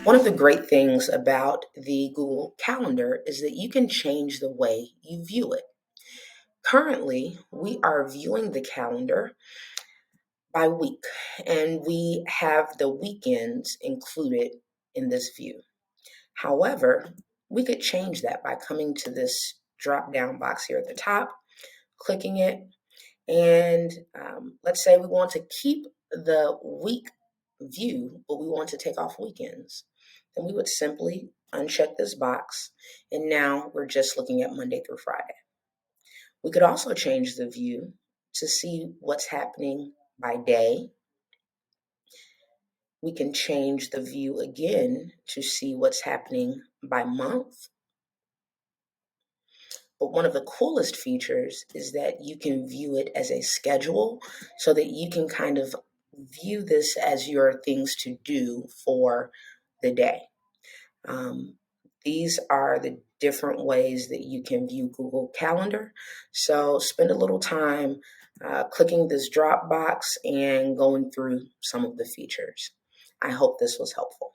One of the great things about the Google Calendar is that you can change the way you view it. Currently, we are viewing the calendar by week, and we have the weekends included in this view. However, we could change that by coming to this drop down box here at the top, clicking it, and let's say we want to keep the week view, but we want to take off weekends. Then we would simply uncheck this box, and now we're just looking at Monday through Friday. We could also change the view to see what's happening by day. We can change the view again to see what's happening by month. But one of the coolest features is that you can view it as a schedule so that you can kind of view this as your things to do for the day. Um, these are the different ways that you can view Google Calendar. So spend a little time clicking this drop box and going through some of the features. I hope this was helpful.